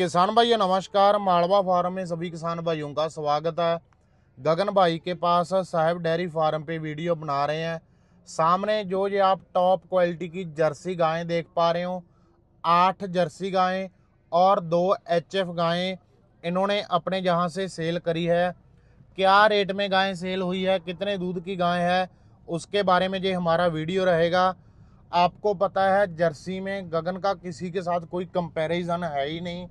किसान भाइयों नमस्कार। मालवा फार्म में सभी किसान भाइयों का स्वागत है। गगन भाई के पास साहब डेयरी फार्म पे वीडियो बना रहे हैं। सामने जो ये आप टॉप क्वालिटी की जर्सी गायें देख पा रहे हो, 8 जर्सी गायें और 2 एचएफ गायें इन्होंने अपने यहाँ से सेल करी है। क्या रेट में गायें सेल हुई है, कितने दूध की गाय है, उसके बारे में ये हमारा वीडियो रहेगा। आपको पता है जर्सी में गगन का किसी के साथ कोई कंपैरिजन है ही नहीं।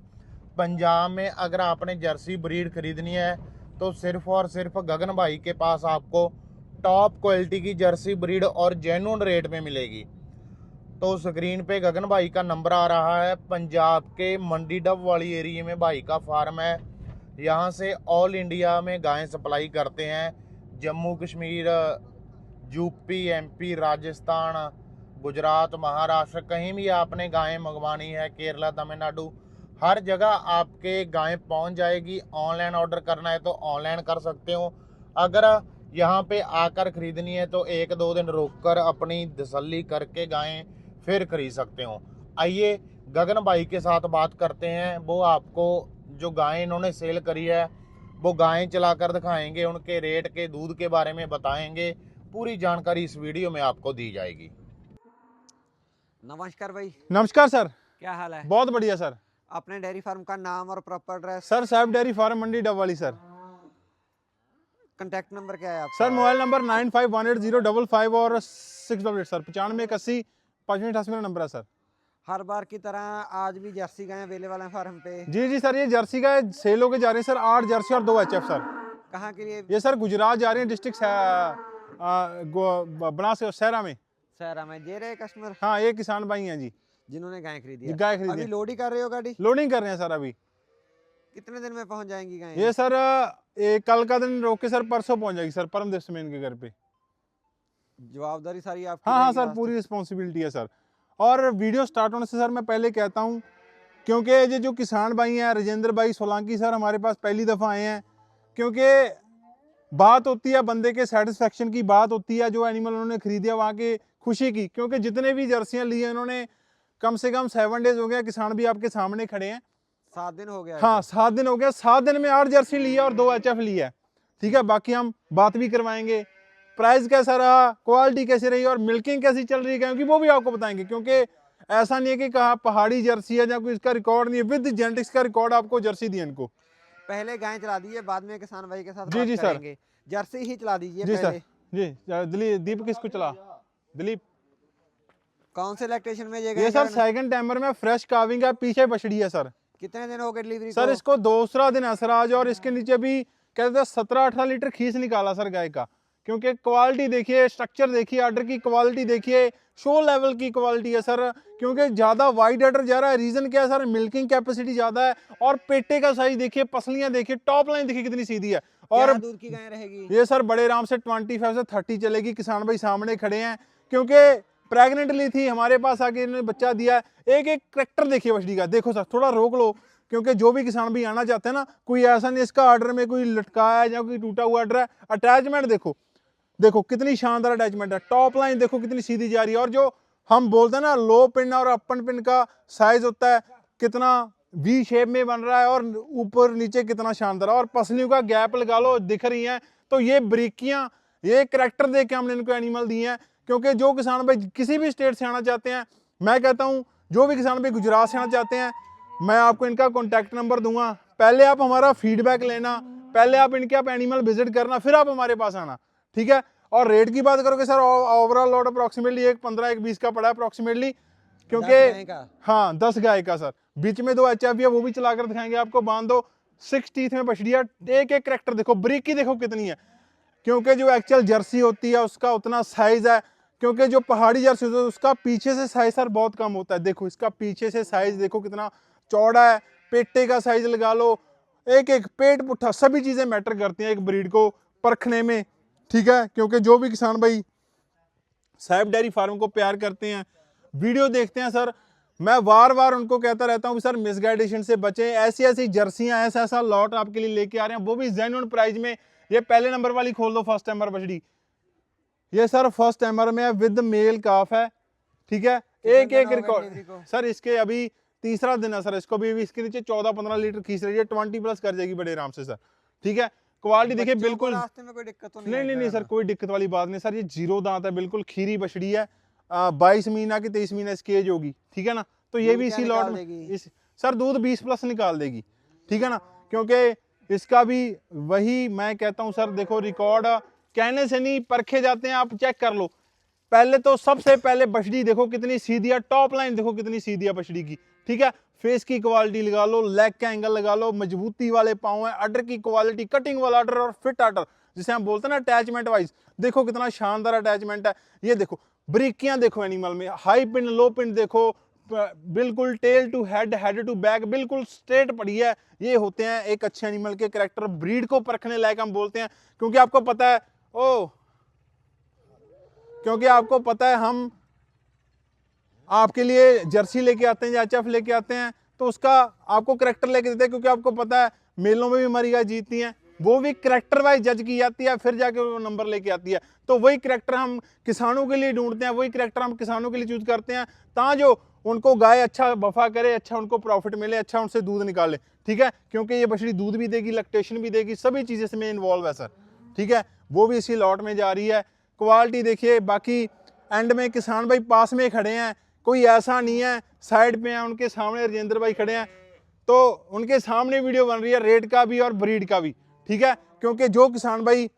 पंजाब में अगर आपने जर्सी ब्रीड खरीदनी है तो सिर्फ और सिर्फ गगन भाई के पास आपको टॉप क्वालिटी की जर्सी ब्रीड और जेन्युइन रेट में मिलेगी। तो स्क्रीन पे गगन भाई का नंबर आ रहा है। पंजाब के मंडी डब वाली एरिया में भाई का फार्म है। यहाँ से ऑल इंडिया में गायें सप्लाई करते हैं। जम्मू कश्मीर, यूपी, एमपी, राजस्थान, गुजरात, महाराष्ट्र, कहीं भी आपने गायें मंगवानी है, केरला, तमिलनाडु, हर जगह आपके गायें पहुंच जाएगी। ऑनलाइन ऑर्डर करना है तो ऑनलाइन कर सकते हो। अगर यहाँ पे आकर खरीदनी है तो 1-2 दिन रुककर अपनी तसल्ली करके गायें फिर खरीद सकते हो। आइए गगन भाई के साथ बात करते हैं। वो आपको जो गायें इन्होंने सेल करी है वो गायें चलाकर दिखाएंगे, उनके रेट के, दूध के बारे में बताएंगे। पूरी जानकारी इस वीडियो में आपको दी जाएगी। नमस्कार भाई। नमस्कार सर। क्या हाल है? बहुत बढ़िया सर। अपने डेयरी फार्म का नाम और प्रॉपर एड्रेस? सर साहब डेयरी फार्म मंडी डबवाली सर। कांटेक्ट नंबर क्या है आपका? सर मोबाइल नंबर 95180555 और 688 सर 9581 5588 मेरा नंबर है सर। हर बार की तरह आज भी जर्सी गाय अवेलेबल है फार्म पे? जी सर, ये जर्सी का सेल होके जा रहे हैं सर। 8 जर्सी और 2 एचएफ सर। कहाँ के लिए? ये सर गुजरात जा रहे हैं, डिस्ट्रिक्ट बनास शहरा में। शहरा में जे रहे कस्टमर? हाँ, ये किसान भाई हैं जी, जिन्होंने गाय खरीदी है। गाय खरीदी अभी है। लोड ही कर रहे हो गाड़ी? लोडिंग कर रहे हैं सर अभी। कितने दिन में पहुंच जाएंगी गाय? ये सर कल का दिन रोक के सर परसों पहुंच जाएगी सर, परम दिवस में इनके घर पे। जवाबदारी सारी आपकी? हाँ सर, पूरी रिस्पॉन्सिबिलिटी है सर। और वीडियो स्टार्ट होने से सर मैं पहले कहता हूँ, क्योंकि ये जो किसान भाई हैं, राजेंद्र भाई सोलंकी सर हमारे पास पहली दफ़ा आए हैं। क्योंकि बात होती है बंदे के सेटिस्फेक्शन की, बात होती है जो एनिमल उन्होंने खरीदिया वहाँ के खुशी की। क्योंकि जितने भी जर्सियाँ ली हैं उन्होंने कम से कम 7 डेज हो गया। किसान भी आपके सामने खड़े हैं। 7 दिन हो गया? हाँ, 7 दिन हो गया। 7 दिन में 8 जर्सी ली है और 2 एचएफ ली है। ठीक है, बाकी हम बात भी करवाएंगे। प्राइस कैसा रहा, क्वालिटी कैसी रही और मिल्किंग कैसी चल रही है, क्योंकि वो भी आपको बताएंगे। क्योंकि ऐसा नहीं है कि कहा पहाड़ी जर्सी है या कोई इसका रिकॉर्ड नहीं है, विद जेनेटिक्स का रिकॉर्ड आपको जर्सी दी इनको। पहले गाय चला दीजिए, बाद में किसान भाई के साथ जी बात जी करेंगे। जर्सी ही चला दीजिए जी पहले। सर। जी दिलीप, दीप किसको चला? दिलीप। कौन से लैक्टेशन में ये सर सेकंड टाइमर में फ्रेश काविंग है, पीछे बछड़ी है सर। कितने दिन हो गए डिलीवरी सर को? इसको दूसरा दिन है सर आज। और इसके नीचे भी कहते हैं 17-18 लीटर खींच निकाला सर गाय का। क्योंकि क्वालिटी देखिए, स्ट्रक्चर देखिए, आर्डर की क्वालिटी देखिए, शो लेवल की क्वालिटी है सर। क्योंकि ज़्यादा वाइड आर्डर जा रहा है। रीज़न क्या है सर? मिल्किंग कैपेसिटी ज़्यादा है। और पेटे का साइज देखिए, पसलियाँ देखिए, टॉप लाइन देखिए कितनी सीधी है। और दूध की गाय रहेगी ये सर बड़े आराम से 25 से 30 चलेगी। किसान भाई सामने खड़े हैं। क्योंकि प्रेग्नेंट ली थी, हमारे पास आके इन्होंने बच्चा दिया है। एक एक करैक्टर देखिए बछड़ी का। देखो सर, थोड़ा रोक लो, क्योंकि जो भी किसान भी आना चाहते हैं ना, कोई ऐसा नहीं इसका आर्डर में कोई लटकाया है या कोई टूटा हुआ आर्डर है। अटैचमेंट देखो, देखो कितनी शानदार अटैचमेंट है। टॉप लाइन देखो कितनी सीधी जा रही है। और जो हम बोलते हैं ना, लो पिन और अपन पिन का साइज होता है, कितना वी शेप में बन रहा है और ऊपर नीचे कितना शानदार। और पसलियों का गैप लगा लो, दिख रही हैं। तो ये ब्रीकियां, ये करैक्टर देख के हमने इनको एनिमल दिए हैं। क्योंकि जो किसान भाई किसी भी स्टेट से आना चाहते हैं, मैं कहता हूँ जो भी किसान भाई गुजरात से आना चाहते हैं, मैं आपको इनका कॉन्टैक्ट नंबर दूंगा। पहले आप हमारा फीडबैक लेना, पहले आप इनके आप एनिमल विजिट करना, फिर आप हमारे पास आना। ठीक है। और रेट की बात करोगे सर, ओवरऑल लॉट अप्रोक्सीमेटली 1.15-1.20 का पड़ा है अप्रोक्सीमेटली। क्योंकि हाँ 10 गाय का सर। बीच में 2 एचएफ भी है, वो भी चलाकर दिखाएंगे आपको। बांध दो 6 टीथ में बछड़िया। एक एक करैक्टर देखो, ब्रीकी देखो कितनी है। क्योंकि जो एक्चुअल जर्सी होती है उसका उतना साइज है। क्योंकि जो पहाड़ी जर्सी होती है उसका पीछे से साइज सर बहुत कम होता है। देखो इसका पीछे से साइज देखो कितना चौड़ा है। पेटे का साइज लगा लो, एक एक पेट पुट्ठा, सभी चीजें मैटर करती हैं एक ब्रीड को परखने में। ठीक है। क्योंकि जो भी किसान भाई साहब डेयरी फार्म को प्यार करते हैं, वीडियो देखते हैं सर, मैं बार बार उनको कहता रहता हूँ सर मिसगाइडेशन से बचें। ऐसी ऐसी जर्सियां, ऐसा ऐसा लॉट आपके लिए लेके आ रहे हैं, वो भी जेन्युइन प्राइस में। ये पहले नंबर वाली खोल दो, फर्स्ट टाइमर बछड़ी। ये सर फर्स्ट टाइमर में है, विद मेल काफ है। ठीक है। एक एक रिकॉर्ड सर इसके अभी तीसरा दिन है सर, इसको भी इसके नीचे 14-15 लीटर खींच रही है, 20 प्लस कर जाएगी बड़े आराम से सर। ठीक है, क्वालिटी देखिए बच्चों को बिल्कुल, रास्ते में कोई दिक्कत तो नहीं नहीं नहीं नहीं आएगा सर, कोई दिक्कत वाली बात नहीं सर। ये 0 दांत है, बिल्कुल खीरी बछड़ी है। 22 महीना की 23 महीना इसकी एज होगी। ठीक है ना, तो ये दूध भी क्या इसी लॉट निकाल में देगी? सर दूध 20 प्लस निकाल देगी। ठीक है ना, क्योंकि इसका भी वही मैं कहता हूँ सर, देखो रिकॉर्ड कहने से नहीं परखे जाते हैं, आप चेक कर लो। पहले तो सबसे पहले बछड़ी देखो कितनी सीधी है, टॉप लाइन देखो कितनी सीधी है बछड़ी की। ठीक है, फेस की क्वालिटी लगा लो, लेग का एंगल लगा लो, मजबूती वाले पाँव है, अडर की क्वालिटी, कटिंग वाला अडर और फिट अडर जिसे हम बोलते हैं ना अटैचमेंट वाइज, देखो कितना शानदार अटैचमेंट है। ये देखो ब्रीकियां देखो एनिमल में, हाई पिन लो पिन देखो, बिल्कुल tail to head, head to back बिल्कुल स्ट्रेट पड़ी है। ये होते हैं एक अच्छे एनिमल के कैरेक्टर, ब्रीड को परखने लायक हम बोलते हैं। क्योंकि आपको पता है क्योंकि आपको पता है हम आपके लिए जर्सी लेके आते हैं या एचएफ लेके आते हैं, तो उसका आपको करैक्टर लेके देते हैं, क्योंकि आपको पता है मेलों में भी मरिया जीतती हैं, वो भी करैक्टर वाइज जज की जाती है, फिर जाके वो नंबर लेके आती है। तो वही करैक्टर हम किसानों के लिए ढूंढते हैं, वही करैक्टर हम किसानों के लिए चूज करते हैं, ता जो उनको गाय अच्छा वफा करे, अच्छा उनको प्रॉफिट मिले, अच्छा उनसे दूध निकाले। ठीक है, क्योंकि ये बछड़ी दूध भी देगी, लैक्टेशन भी देगी, सभी चीज़ें इसमें इन्वॉल्व है सर। ठीक है, वो भी इसी लॉट में जा रही है। क्वालिटी देखिए, बाकी एंड में किसान भाई पास में खड़े हैं, कोई ऐसा नहीं है साइड पे है, उनके सामने राजेंद्र भाई खड़े हैं, तो उनके सामने वीडियो बन रही है रेट का भी और ब्रीड का भी। ठीक है, क्योंकि जो किसान भाई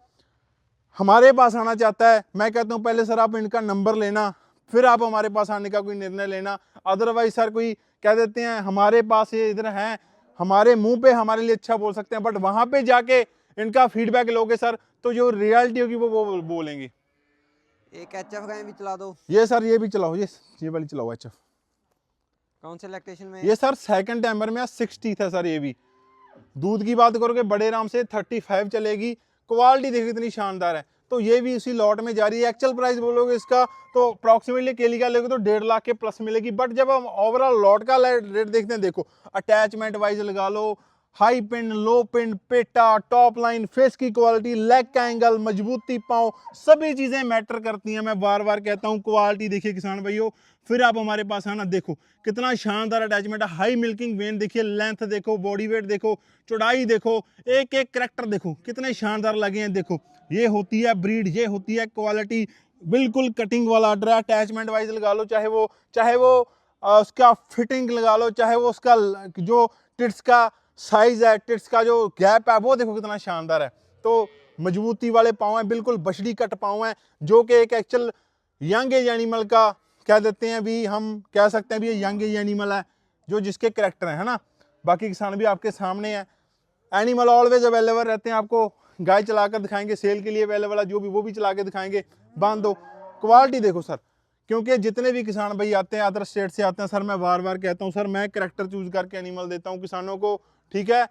हमारे पास आना चाहता है, मैं कहता हूँ पहले सर आप इनका नंबर लेना, फिर आप हमारे पास आने का कोई निर्णय लेना। अदरवाइज सर कोई कह देते हैं हमारे पास ये इधर हैं, हमारे मुंह पे हमारे लिए अच्छा बोल सकते हैं, बट वहां पे जाके इनका फीडबैक लोगे सर, तो जो रियलिटी होगी वो बोलेंगे। एक एचएफ गाय भी चला दो। ये सर ये भी चलाओ, ये वाली चलाओ एचएफ। कौन से लैक्टेशन में? ये सर सेकंड टाइमर में 60 था सर। ये भी दूध की बात करोगे बड़े आराम से 35 चलेगी। क्वालिटी देखिए इतनी शानदार है, तो ये भी उसी लॉट में जा रही है। एक्चुअल प्राइस बोलोगे इसका तो अप्रॉक्सीमेटली केली का लेगे तो 1.5 लाख के प्लस मिलेगी, बट जब हम ओवरऑल लॉट का रेट देखते हैं, देखो अटैचमेंट वाइज लगा लो, हाई पिन, लो पिन, पेटा, टॉप लाइन, फेस की क्वालिटी, लेग का एंगल, मजबूती पाँव, सभी चीजें मैटर करती हैं। मैं बार बार कहता हूँ क्वालिटी देखिए किसान भाइयों, फिर आप हमारे पास आना, देखो कितना शानदार अटैचमेंट है, हाई मिल्किंग वेन देखिए, लेंथ देखो, बॉडी वेट देखो, चौड़ाई देखो, एक एक करैक्टर देखो कितने शानदार लगे हैं। देखो ये होती है ब्रीड, ये होती है क्वालिटी, बिल्कुल कटिंग वाला ऑर्डर है। अटैचमेंट वाइज लगा लो, चाहे वो उसका फिटिंग लगा लो, चाहे वो उसका जो टिट्स का साइज है, टिट्स का जो गैप है, वो देखो कितना शानदार है। तो मजबूती वाले पाँव हैं, बिल्कुल बछड़ी कट पाँव हैं, जो कि एक एक्चुअल यंग एज एनिमल का कह देते हैं भी, हम कह सकते हैं भी ये यंग एज एनिमल है जो जिसके करैक्टर है ना। बाकी किसान भी आपके सामने है, एनिमल ऑलवेज अवेलेबल रहते हैं, आपको गाय चलाकर दिखाएंगे, सेल के लिए अवेलेबल है जो भी, वो भी चला के दिखाएंगे। बांध दो, क्वालिटी देखो सर, क्योंकि जितने भी किसान भाई आते हैं अदर स्टेट से आते हैं सर, मैं बार बार कहता हूँ सर, मैं करैक्टर चूज करके एनिमल देता हूँ किसानों को। ठीक है,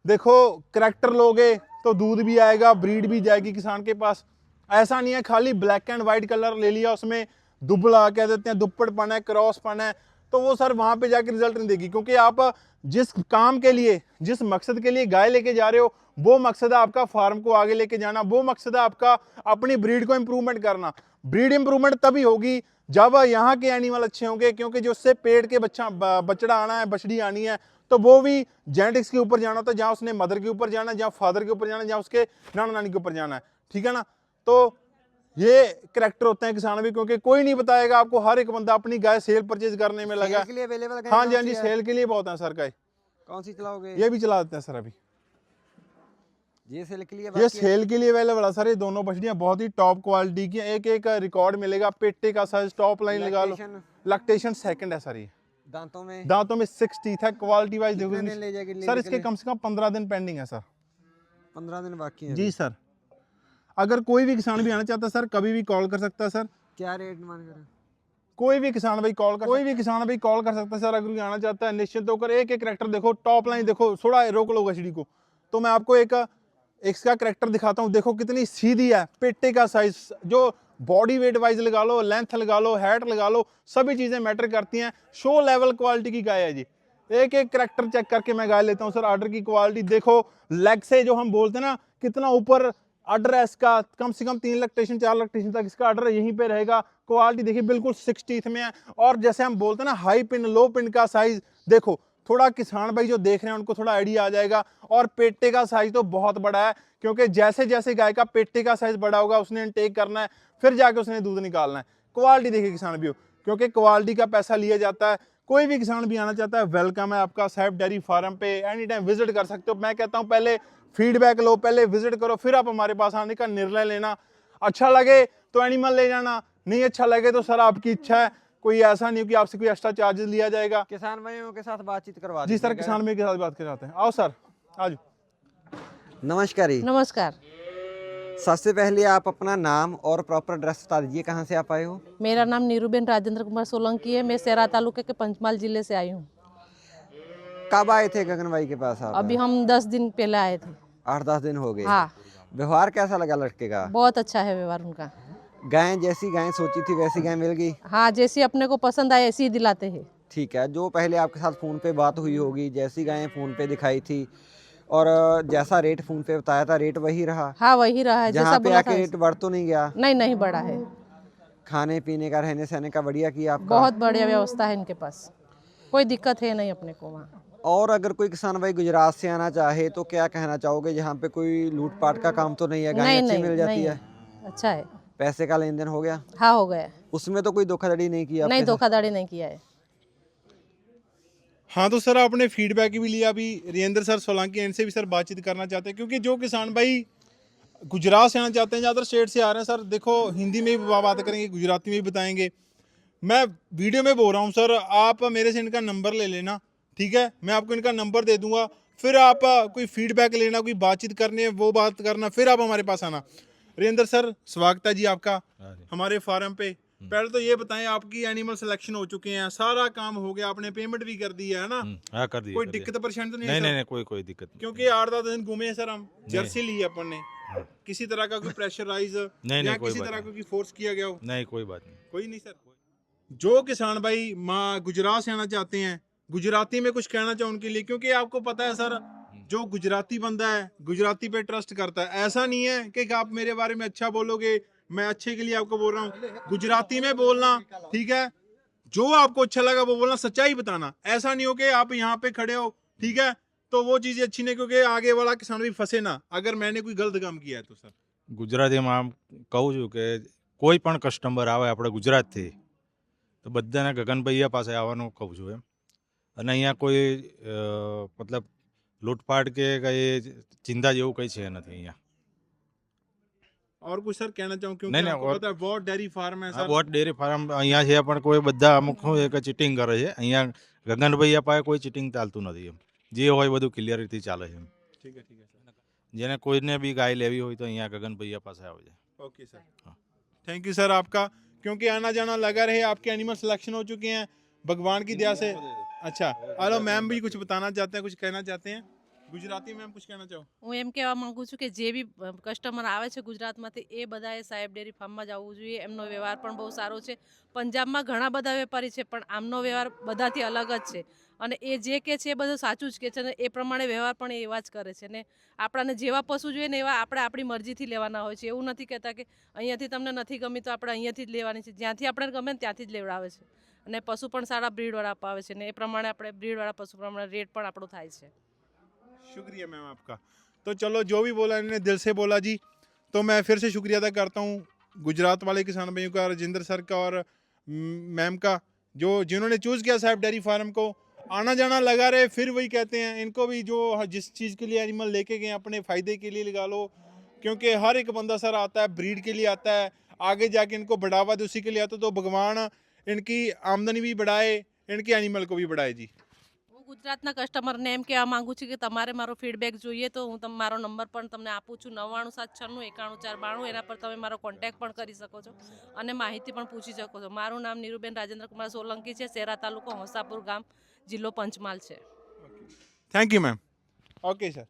देखो करैक्टर लोगे तो दूध भी आएगा, ब्रीड भी जाएगी किसान के पास। ऐसा नहीं है खाली ब्लैक एंड व्हाइट कलर ले लिया, उसमें दुबला कह देते हैं, दुप्पड़पन है, क्रॉसपन है, तो वो सर वहां पे जाके रिजल्ट नहीं देगी। क्योंकि आप जिस काम के लिए, जिस मकसद के लिए गाय लेके जा रहे हो, वो मकसद है आपका फार्म को आगे लेके जाना, वो मकसद है आपका अपनी ब्रीड को इंप्रूवमेंट करना। ब्रीड इंप्रूवमेंट तभी होगी जब यहाँ के एनिमल अच्छे होंगे, क्योंकि जो उससे पेड़ के बछड़ा आना है, बछड़ी आनी है, तो वो भी जेनेटिक्स के ऊपर जाना होता है, जहाँ उसने मदर के ऊपर जाना है, जहाँ फादर के ऊपर जाना है, जहाँ उसके नाना नानी के ऊपर जाना है। ठीक है ना, तो ये करैक्टर होते हैं किसान भी, क्योंकि कोई नहीं बताएगा आपको, हर एक बंदा अपनी गाय सेल परचेज करने में लगा। सेल के लिए अवेलेबल है? हाँ जी, हाँ जी, सेल के लिए बहुत है सर गाय। कौन सी चलाओगे? ये भी चला देते हैं सर अभी, ये सेल के लिए ये सेल के लिए अवेलेबल है सर। ये दोनों बछड़ियां बहुत ही टॉप क्वालिटी की, एक एक रिकॉर्ड मिलेगा, पेटे का साइज, टॉप लाइन लगा लो, लैक्टेशन सेकंड है सर। ये दांतों में 6 टीथ है। क्वालिटी वाइज देखो सर, इसके कम से कम 15 दिन पेंडिंग है सर। 15 दिन बाकी है जी सर। अगर कोई भी किसान भी आना चाहता है सर, कभी भी कॉल कर सकता है सर। क्या रेट मान कर? कोई भी किसान भाई कॉल कर सकता है सर, अगर कोई आना चाहता है निश्चिंत होकर। एक एक करैक्टर देखो, टॉप लाइन देखो, थोड़ा रोक लो बछड़ी को, तो मैं आपको एक इसका करैक्टर दिखाता हूँ। देखो कितनी सीधी है, पेटे का साइज, जो बॉडी वेट वाइज लगा लो, लेंथ लगा लो, हाइट लगा लो, सभी चीजें मैटर करती हैं। शो लेवल क्वालिटी की गाय है जी। एक एक करैक्टर चेक करके मैं गाय लेता हूँ सर। आर्डर की क्वालिटी देखो, लेग से जो हम बोलते हैं ना, कितना ऊपर आर्डर है इसका, कम से कम 3 लैक्टेशन 4 लैक्टेशन तक इसका आर्डर यहीं पे रहेगा। क्वालिटी देखिए बिल्कुल 6 टीथ में है। और जैसे हम बोलते हैं ना हाई पिन लो पिन का साइज, देखो थोड़ा किसान भाई जो देख रहे हैं उनको थोड़ा आइडिया आ जाएगा। और पेटे का साइज तो बहुत बड़ा है, क्योंकि जैसे जैसे गाय का पेटे का साइज बड़ा होगा उसने इनटेक करना है, फिर जाके उसने दूध निकालना है। क्वालिटी देखिए किसान भाइयों, क्योंकि क्वालिटी का पैसा लिया जाता है। कोई भी किसान भी आना चाहता है, वेलकम है आपका साहेब डेयरी फार्म पे, एनी टाइम विजिट कर सकते हो। मैं कहता हूं पहले फीडबैक लो, पहले विजिट करो, फिर आप हमारे पास आने का निर्णय लेना। अच्छा लगे तो एनिमल ले जाना, नहीं अच्छा लगे तो सर आपकी इच्छा है, कोई ऐसा नहीं हो कि आपसे कोई एक्स्ट्रा चार्जेस लिया जाएगा। किसान भाइयों के साथ बातचीत करवा जी सर, दीजिएगा। किसान भाई के साथ बात कर जाते हैं। आओ सर, आज नमस्कार जी। नमस्कार। सबसे पहले आप अपना नाम और प्रॉपर एड्रेस बता दीजिए, कहाँ से आप आए हो? मेरा नाम नीरूबेन राजेंद्र कुमार सोलंकी है। मैं सेरा तालुके के पंचमहाल जिले से आई हूँ। कब आए थे गगन भाई के पास आप? अभी हम 10 दिन पहले आए थे। 8-10 दिन हो गए। हाँ, व्यवहार कैसा लगा लड़के का? बहुत अच्छा है व्यवहार उनका। गाय जैसी गाय सोची थी वैसी गाय मिल गई? हाँ, जैसी अपने को पसंद आए ऐसी ही दिलाते हैं। ठीक है। जो पहले आपके साथ फ़ोन पे बात हुई होगी, जैसी गायें फ़ोन पे दिखाई थी और जैसा रेट फ़ोन पे बताया था, रेट वही रहा? हाँ, वही रहा है जहाँ जैसा पे बोला आके था। रेट बढ़ तो नहीं गया? नहीं, नहीं बढ़ा है। खाने पीने का, रहने सहने का बढ़िया किया आपका? बहुत बढ़िया व्यवस्था है इनके पास, कोई दिक्कत है नहीं अपने को वहाँ। और अगर कोई किसान भाई गुजरात से आना चाहे तो क्या कहना चाहोगे? यहाँ पे कोई लूटपाट का काम तो नहीं है, गाय नहीं, अच्छी नहीं, मिल जाती नहीं, है? अच्छा है। पैसे का लेन देन हो गया? हाँ, हो गया। उसमें तो कोई धोखाधड़ी नहीं की आपके नहीं, साथ? धोखाधड़ी नहीं किया है। हाँ, तो सर आपने फीडबैक भी लिया, अभी रीजेंद्र सर सोलंकी, इनसे भी सर बातचीत करना चाहते हैं, क्योंकि जो किसान भाई गुजरात से आना चाहते हैं, ज़्यादातर स्टेट से आ रहे हैं सर, देखो हिंदी में भी बात करेंगे, गुजराती में भी बताएंगे। मैं वीडियो में बोल रहा हूँ सर, आप मेरे से इनका नंबर ले लेना, ठीक है? मैं आपको इनका नंबर दे दूंगा, फिर आप कोई फीडबैक लेना, कोई बातचीत करनी है वो बात करना, फिर आप हमारे पास आना। रीजेंद्र सर, स्वागत है जी आपका हमारे फार्म पे। पहले तो ये बताएं, आपकी एनिमल सिलेक्शन हो चुके हैं, सारा काम हो गया, आपने पेमेंट भी कर दी है ना? हाँ, कर दिया। कोई कर दिया। दिक्कत परेशानी तो नहीं है नहीं सर? नहीं नहीं, कोई दिक्कत नहीं। क्योंकि 8-10 दिन घूमे हैं सर हम, जर्सी ली है अपन ने, किसी तरह का कोई प्रेशराइज नहीं, या कोई किसी बात तरह नहीं। का कोई फोर्स किया गया हो? नहीं, कोई बात नहीं। कोई नहीं सर। जो किसान भाई माँ गुजरात से आना चाहते हैं, गुजराती में कुछ कहना चाहो उनके लिए, क्योंकि आपको पता है सर, जो गुजराती बंदा है गुजराती पे ट्रस्ट करता है। ऐसा नहीं है कि आप मेरे बारे में अच्छा बोलोगे, मैं अच्छे के लिए आपको बोल रहा हूँ, गुजराती में बोलना, ठीक है? जो आपको अच्छा लगा वो बोलना, सच्चाई बताना। ऐसा नहीं हो कि आप यहाँ पे खड़े हो, ठीक है, तो वो चीज़ अच्छी नहीं, क्योंकि आगे वाला किसान भी फंसे ना, अगर मैंने कोई गलत काम किया है तो सर। ગુજરાતીમાં આમ કહું છું કે કોઈ પણ કસ્ટમર આવે આપણે ગુજરાતથી તો બધાને ગગનભાઈયા પાસે આવવાનું કહું છું એમ। અને અહીંયા કોઈ મતલબ લૂંટફાટ કે કંઈ ચિંતા જેવું કંઈ છે નથી અહીંયા। और कुछ सर कहना चाहूँ, क्योंकि नहीं, आपको और- पता है बहुत डेयरी फार्म है આ सर। વોટ ડેરી ફાર્મ અહીંયા છે, પણ કોઈ બધા અમુક શું છે કે ચીટિંગ કરે છે અહીંયા। ગગનભાઈયા પાસે કોઈ ચીટિંગ ચાલતું નથી એમ, જે હોય બધું ક્લિયરિટી ચાલે છે એમ। ठीक है सर। જેને કોઈને બી ગાય લેવી હોય તો અહીંયા ગગનભાઈયા પાસે આવે છે। Okay sir, thank you sir आपका, क्योंकि आना जाना लगा रहे, आपके एनिमल सिलेक्शन हो चुके हैं भगवान की दया से। अच्छा, हेलो मैम भी कुछ बताना चाहते हैं, कुछ कहना चाहते हैं गुजराती? मैम कुछ कहना चाहो? હું એમ કહેવા માંગુ છું કે જે બી કસ્ટમર આવે છે ગુજરાતમાંથી એ બધાએ સાહેબ ડેરી ફાર્મમાં જ આવવું જોઈએ. એમનો વ્યવહાર પણ બહુ સારો છે. પંજાબમાં ઘણા બધા વેપારી છે પણ આમનો વ્યવહાર બધાથી અલગ જ છે અને એ જે કે છે એ બધું સાચું જ કે છે અને એ પ્રમાણે વ્યવહાર પણ એ એવા જ કરે છે ને આપણાને જેવા પશુ જોઈએ ને એવા આપણે આપણી મરજીથી લેવાના હોય છે. એવું નથી કહેતા કે અહીંયાથી તમને નથી ગમી તો આપણે અહીંયાથી જ લેવાની છે. જ્યાંથી આપણે ગમે ને ત્યાંથી જ લેવડાવે છે અને પશુ પણ સારા બ્રીડવાળા અપાવે છે ને એ પ્રમાણે આપણે બ્રીડવાળા પશુ પ્રમાણે રેટ પણ આપણો થાય છે. शुक्रिया मैम आपका। तो चलो, जो भी बोला इन्होंने दिल से बोला जी, तो मैं फिर से शुक्रिया अदा करता हूँ गुजरात वाले किसान भाइयों का, राजेंद्र सर का और मैम का, जो जिन्होंने चूज़ किया साहब डेयरी फार्म को। आना जाना लगा रहे, फिर वही कहते हैं, इनको भी जो जिस चीज़ के लिए एनिमल लेके गए अपने फ़ायदे के लिए लगा लो, क्योंकि हर एक बंदा सर आता है ब्रीड के लिए आता है, आगे जाके इनको बढ़ावा दे उसी के लिए आता है। तो भगवान इनकी आमदनी भी बढ़ाए, इनके एनिमल को भी बढ़ाए जी। હું ગુજરાતના કસ્ટમરને એમ કહેવા માંગુ છું કે તમારે મારો ફીડબેક જોઈએ તો હું મારો નંબર પણ તમને આપું છું 9976911492. એના પર તમે મારો કોન્ટેક્ટ પણ કરી શકો છો અને માહિતી પણ પૂછી શકો છો. મારું નામ નીરુબેન રાજેન્દ્ર કુમાર સોલંકી છે. સેરા તાલુકો હોસાપુર ગામ, જિલ્લો પંચમહાલ છે. Thank you ma'am. Okay sir.